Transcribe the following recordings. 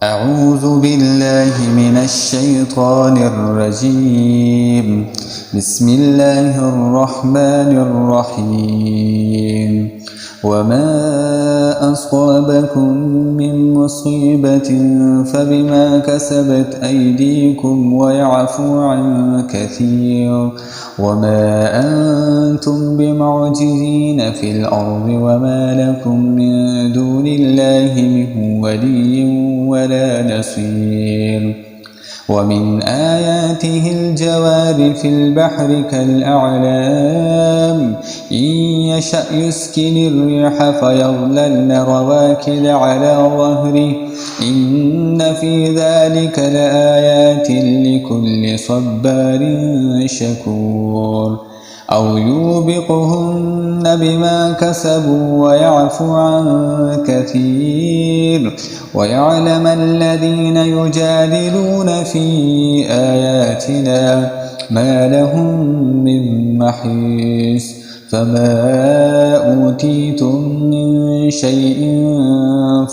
أعوذ بالله من الشيطان الرجيم. بسم الله الرحمن الرحيم. وما أصابكم من مصيبة فبما كسبت أيديكم ويعفو عن كثير. وما أنتم بمعجزين في الأرض وما لكم من دون الله من ولي ولا نصير. ومن آياته الجوار في البحر كالأعلام إن يشأ يسكن الريح فيظللن رواكد على ظهره إن في ذلك لآيات لكل صبار شكور. أو يوبقهن بما كسبوا ويعفو عن كثير. ويعلم الذين يجادلون في آياتنا ما لهم من محيص. فما أوتيتم من شيء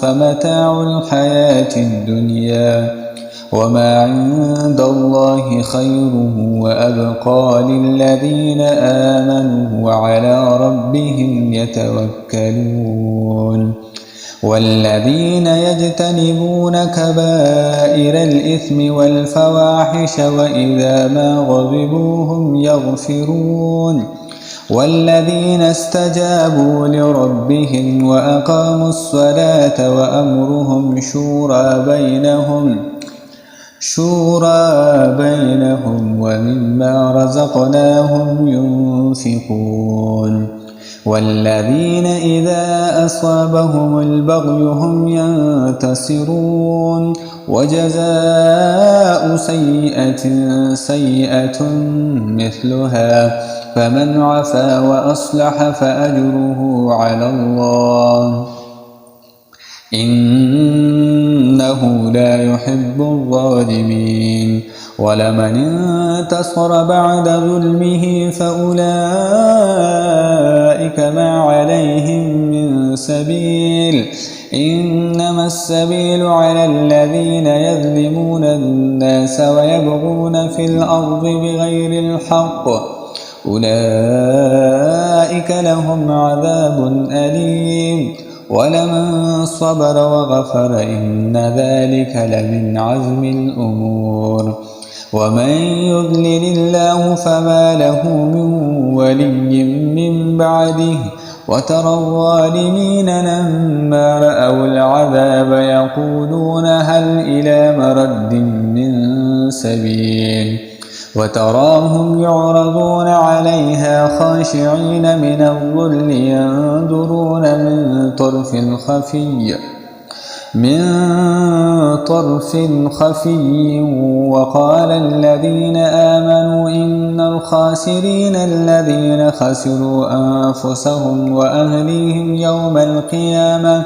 فمتاع الحياة الدنيا وما عند الله خير وأبقى للذين آمنوا وعلى ربهم يتوكلون. والذين يجتنبون كبائر الإثم والفواحش وإذا ما غضبوا هم يغفرون. والذين استجابوا لربهم وأقاموا الصلاة وأمرهم شورى بينهم ومما رزقناهم ينفقون. والذين إذا أصابهم البغي هم ينتصرون. وجزاء سيئة مثلها فمن عفا وأصلح فأجره على الله إنه لا يحب الظالمين. ولمن انتصر بعد ظلمه فأولئك ما عليهم من سبيل إنما السبيل على الذين يظلمون الناس ويبغون في الأرض بغير الحق أولئك لهم عذاب أليم. ولمن صبر وغفر إن ذلك لمن عزم الأمور. ومن يضلل الله فما له من ولي من بعده. وترى الظالمين لما رأوا العذاب يقولون هل إلى مرد من سبيل. وتراهم يعرضون عليها خاشعين من الظل ينظرون من طرف خفي. وقال الذين آمنوا إن الخاسرين الذين خسروا أنفسهم وأهليهم يوم القيامة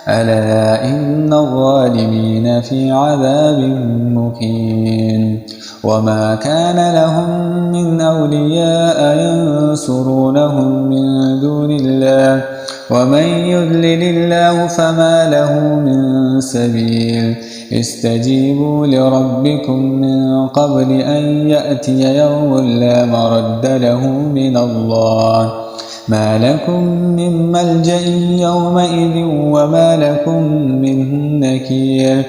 ألا إن الظالمين في عذاب مقيم. وما كان لهم من أولياء ينصرونهم من دون الله ومن يضلل الله فما له من سبيل. استجيبوا لربكم من قبل أن يأتي يوم لا مرد له من الله ما لكم من ملجأ يومئذ وما لكم من نكير.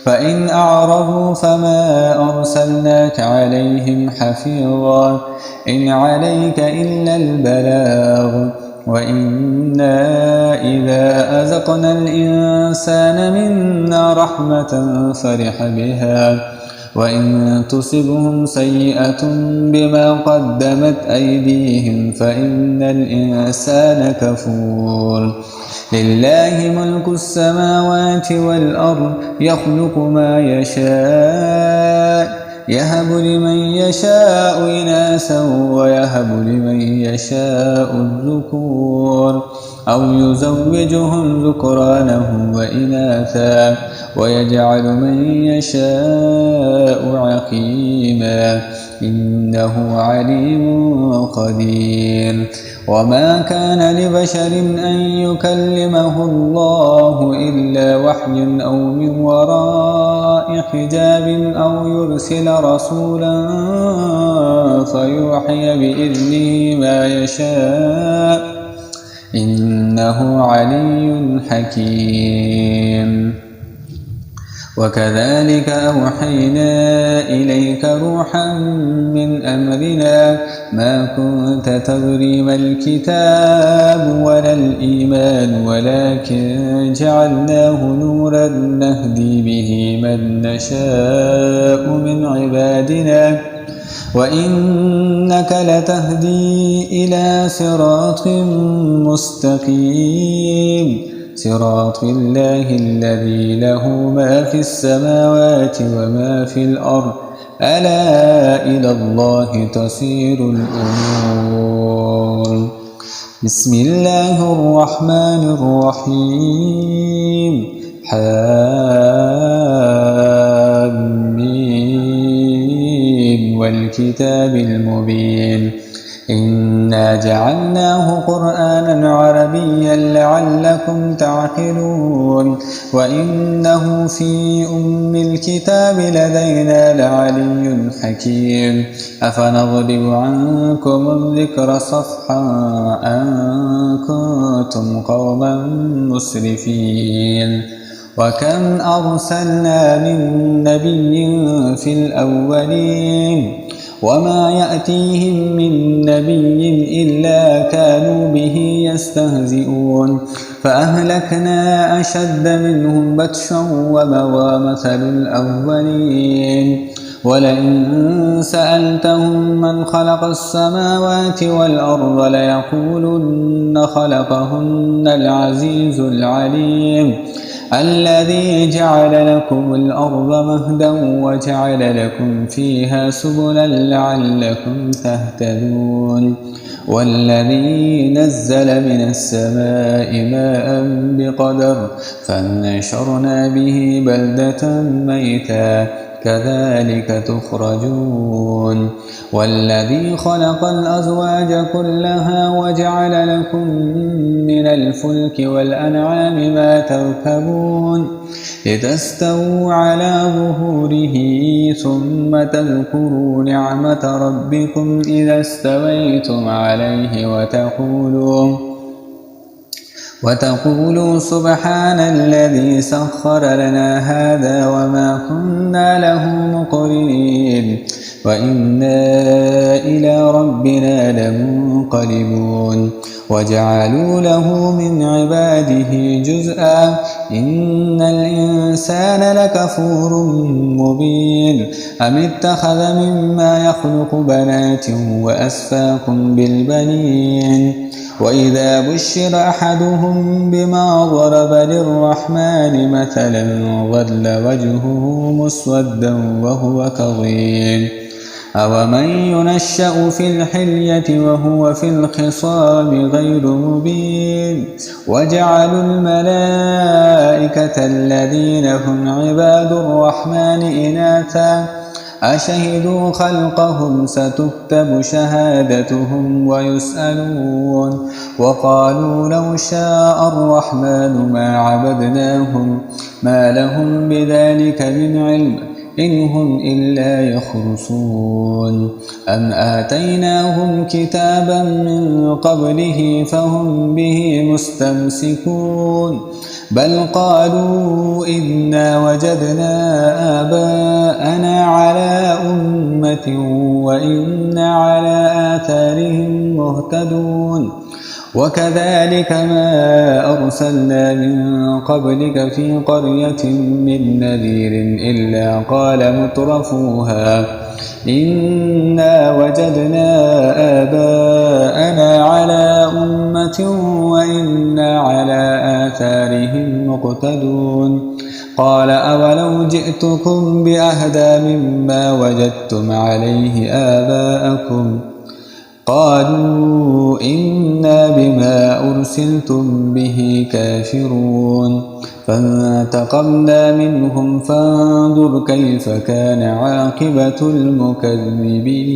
فإن أعرضوا فما أرسلناك عليهم حفيظا إن عليك إلا البلاغ. وإنا إذا أذقنا الإنسان منا رحمة فرح بها وإن تصبهم سيئة بما قدمت أيديهم فإن الإنسان كفور. لله ملك السماوات والأرض يخلق ما يشاء يهب لمن يشاء إناثا ويهب لمن يشاء الذكور أو يزوجهم ذكرانا وإناثا ويجعل من يشاء عقيما إنه عليم قدير. وما كان لبشر أن يكلمه الله إلا وحي أو من وراء حجاب أو يرسل رسولا فيوحي بإذنه ما يشاء إنه علي حكيم. وكذلك أوحينا إليك روحا من أمرنا ما كنت تدري ما الكتاب ولا الإيمان ولكن جعلناه نورا نهدي به من نشاء من عبادنا وإنك لتهدي إلى صراط مستقيم صراط الله الذي له ما في السماوات وما في الأرض ألا إلى الله تصير الأمور. بسم الله الرحمن الرحيم حم والكتاب المبين إنا جعلناه قرآنا عربيا لعلكم تعقلون وإنه في أم الكتاب لدينا لعلي حكيم. أفنضرب عنكم الذكر صفحا أن كنتم قوما مسرفين وكم أرسلنا من نبي في الأولين وما يأتيهم من نبي إلا كانوا به يستهزئون فأهلكنا أشد منهم بطشا ومضى مثل الأولين ولئن سألتهم من خلق السماوات والأرض ليقولن خلقهن العزيز العليم الذي جعل لكم الأرض مهدا وجعل لكم فيها سبلا لعلكم تهتدون والذي نزل من السماء ماء بقدر فانشرنا به بلدة ميتا كذلك تخرجون والذي خلق الأزواج كلها وجعل لكم من الفلك والأنعام ما تركبون لتستووا على ظهوره ثم تذكروا نعمة ربكم إذا استويتم عليه وتقولوا سبحان الذي سخر لنا هذا وما كنا له مقرنين وإنا إلى ربنا لمنقلبون وجعلوا له من عباده جزءا إن الإنسان لكفور مبين أم اتخذ مما يخلق بنات وأسفاكم بالبنين وإذا بشر أحدهم بما ضرب للرحمن مثلا ظل وجهه مسودا وهو كظيم أومن ينشأ في الحلية وهو في الخصام غير مبين وجعلوا الملائكة الذين هم عباد الرحمن إناثا أشهدوا خلقهم ستكتب شهادتهم ويسألون وقالوا لو شاء الرحمن ما عبدناهم ما لهم بذلك من علم إن هم إلا يخرصون أم آتيناهم كتابا من قبله فهم به مستمسكون بل قالوا إنا وجدنا آباءنا على أمة وإنا على آثارهم مهتدون وكذلك ما أرسلنا من قبلك في قرية من نذير إلا قال مترفوها إنا وجدنا آباءنا على أمة وإنا على آثارهم مقتدون قال أولو جئتكم بأهدى مما وجدتم عليه آباءكم قالوا إنا بما أرسلتم به كافرون فانتقمنا منهم فانظر كيف كان عاقبة المكذبين.